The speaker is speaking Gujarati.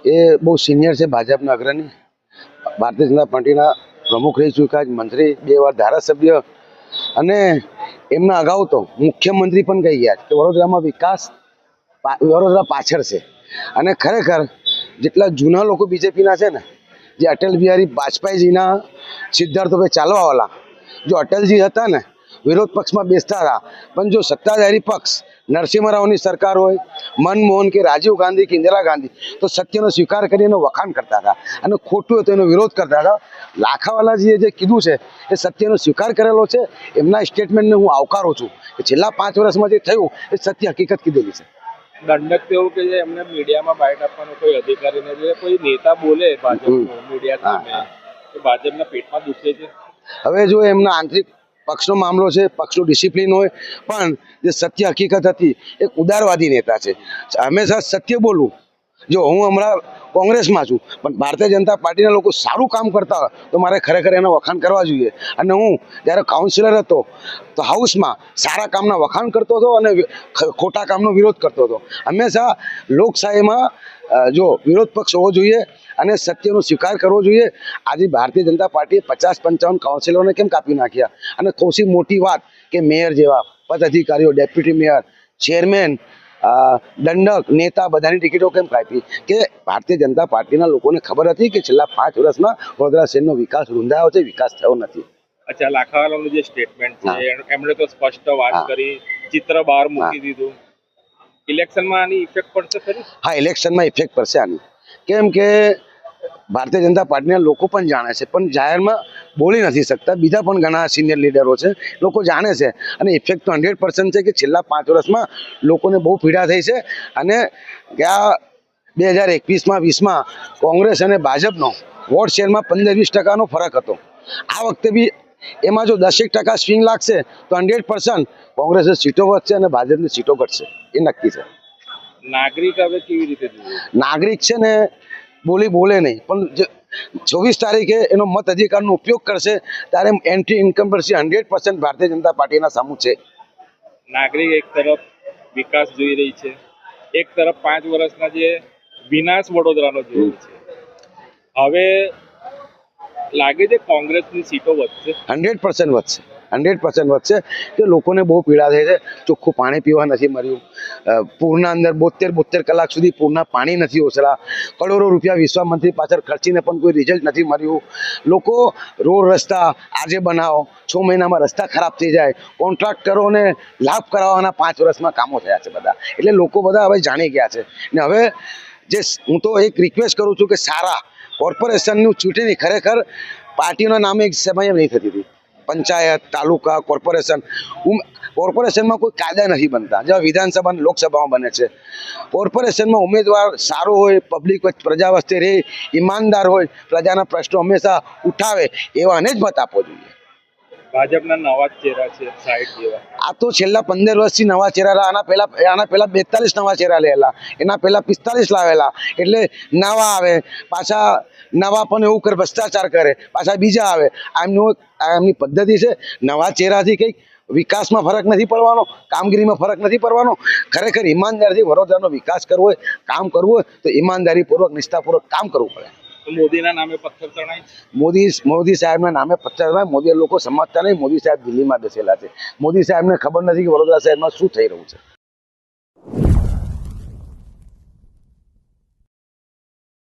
એ બહુ સિનિયર છે, ભાજપના અગ્રણી, ભારતીય જનતા પાર્ટીના પ્રમુખ રહી ચૂક્યા છે, મંત્રી, 2 વાર ધારાસભ્ય, અને એમના અગાઉ તો મુખ્યમંત્રી પણ કહી ગયા કે વડોદરામાં વિકાસ વડોદરા પાછળ છે. અને ખરેખર જેટલા જૂના લોકો બીજેપીના છે ને, જે અટલ બિહારી વાજપેયીજીના સિદ્ધાર્થોભાઈ ચાલવાવાળા, જો અટલજી હતા ને વિરોધ પક્ષમાં બેસતા હતા, પણ જો સત્તાધારી પક્ષ નરસિંહ રાવની સરકાર હોય, મનમોહન કે રાજીવ ગાંધી કે ઇન્દિરા ગાંધી, તો સત્યનો સ્વીકાર કરીને વખાણ કરતા હતા અને ખોટું હતું એનો વિરોધ કરતા હતા. લાખાવાલાજીએ જે કીધું છે એ સત્યનો સ્વીકાર કરેલો છે. એમના સ્ટેટમેન્ટને હું આવકારું છું કે છેલ્લા 5 વર્ષમાં જે થયું એ સત્ય હકીકત કીધેલી છે. દંડક તો એવું કે છે એમને મીડિયામાં બાઇટ આપવાનો કોઈ અધિકારી નથી, કોઈ નેતા બોલે ભાજપનો મીડિયા સામે તો ભાજપના પેટમાં દુખે છે. હવે જો એમના આંતરિક પક્ષનો મામલો છે, પક્ષનું ડિસિપ્લિન હોય, પણ જે સત્ય હકીકત હતી, એક ઉદારવાદી નેતા છે, હંમેશા સત્ય બોલવું. જો હું હમણાં કોંગ્રેસમાં છું, પણ ભારતીય જનતા પાર્ટીના લોકો સારું કામ કરતા હોય તો મારે ખરેખર એના વખાણ કરવા જોઈએ. અને હું જ્યારે કાઉન્સિલર હતો તો હાઉસમાં સારા કામના વખાણ કરતો હતો અને ખોટા કામનો વિરોધ કરતો હતો. હંમેશા લોકશાહીમાં જો વિરોધ પક્ષ હોવો જોઈએ અને સત્યનો સ્વીકાર કરવો જોઈએ. આજે ભારતીય જનતા પાર્ટીએ 50-55 કાઉન્સિલરોને કેમ કાપી નાખ્યા? અને સૌથી મોટી વાત કે મેયર જેવા પદ અધિકારીઓ, ડેપ્યુટી મેયર, ચેરમેન, દંડક, નેતા બધાની ટિકિટો કેમ કાપી? કે ભારતીય જનતા પાર્ટીના લોકોને ખબર હતી કે છેલ્લા 5 વર્ષમાં વડોદરા શહેરનો વિકાસ રૂંધાયો છે, વિકાસ થયો નથી. અચ્છા, લાખાવાલાનું જે સ્ટેટમેન્ટ છે એમણે તો સ્પષ્ટ વાત કરી, ચિત્ર બહાર મૂકી દીધું. ઇલેક્શનમાં આની ઇફેક્ટ પડશે ખરી? હા, ઇલેક્શનમાં ઇફેક્ટ પડશે આની. કેમ કે ભારતીય જનતા પાર્ટીના લોકો પણ જાણે છે, પણ જાહેરમાં બોલી નથી શકતા. બીજા પણ ઘણા સિનિયર લીડરો છે, લોકો જાણે છે. અને ઇફેક્ટ તો 100% છે કે છેલ્લા 5 વર્ષમાં લોકોને બહુ પીડા થઈ છે. અને આ 2021માં 20માં કોંગ્રેસ અને ભાજપનો વોટ શેરમાં 15-20% ફરક હતો. આ વખતે બી એમાં જો 10% સ્વિંગ લાગશે તો 100% કોંગ્રેસની સીટો વધશે અને ભાજપની સીટો ઘટશે, એ નક્કી છે. નાગરિક હવે કેવી રીતે નાગરિક છે ને બોલે નહીં, પણ 24 તારીખે એનો મત અધિકારનો ઉપયોગ કરશે ત્યારે એન્ટી ઇન્કમ્બન્સી 100% ભારતીય જનતા પાર્ટીના સામુ છે. નાગરિક એક તરફ વિકાસ જોઈ રહી છે, એક તરફ 5 વર્ષના જે વિનાશ વડોદરાનો જોઈ છે. હવે લાગે છે કોંગ્રેસની સીટો વધશે? 100% વધશે, 100% વધશે. કે લોકોને બહુ પીડા થઈ છે. ચોખ્ખું પાણી પીવા નથી મળ્યું, પૂરના અંદર 72 કલાક સુધી પૂરના પાણી નથી ઓસરા, કરોડો રૂપિયા વિશ્વામંત્રી પાછળ ખર્ચીને પણ કોઈ રિઝલ્ટ નથી મળ્યું. લોકો રોડ રસ્તા આજે બનાવો, 6 મહિનામાં રસ્તા ખરાબ થઈ જાય, કોન્ટ્રાક્ટરોને લાભ કરાવવાના 5 વર્ષમાં કામો થયા છે બધા. એટલે લોકો બધા હવે જાણી ગયા છે. ને હવે જે હું તો એક રિક્વેસ્ટ કરું છું કે સારા કોર્પોરેશનનું ચૂંટણી ખરેખર પાર્ટીના નામે એક સમય નહીં થતી હતી. પંચાયત, તાલુકા, કોર્પોરેશનમાં કોઈ કાયદા નથી બનતા, જેવા વિધાનસભા અને લોકસભામાં બને છે. કોર્પોરેશનમાં ઉમેદવાર સારો હોય, પબ્લિક પ્રજા વચ્ચે રહે, ઈમાનદાર હોય, પ્રજાના પ્રશ્નો હંમેશા ઉઠાવે, એવાને જ મત આપવો જોઈએ. ભાજપના નવા ચહેરા છે, સાઈડ જેવા. આ તો છેલ્લા 15 વર્ષથી નવા ચહેરા. આના પહેલા 42 નવા ચહેરા લેલા, એના પહેલા 45 લાવેલા. એટલે નવા આવે, પાછા નવા પણ એવું કરે, ભ્રષ્ટાચાર કરે, પાછા બીજા આવે. એમની પદ્ધતિ છે. નવા ચહેરાથી કંઈક વિકાસમાં ફરક નથી પડવાનો, કામગીરીમાં ફરક નથી પડવાનો. ખરેખર ઈમાનદારીથી વડોદરાનો વિકાસ કરવો હોય, કામ કરવું હોય તો ઈમાનદારીપૂર્વક, નિષ્ઠાપૂર્વક કામ કરવું પડે. મોદીના નામે પથ્થર ચડાય? મોદી સાહેબના નામે પથ્થર ચડાય. મોદી લોકો સમજતા નહીં. મોદી સાહેબ દિલ્હીમાં બેસેલા છે. મોદી સાહેબને ખબર નથી કે વડોદરા શહેરમાં શું થઈ રહ્યું છે.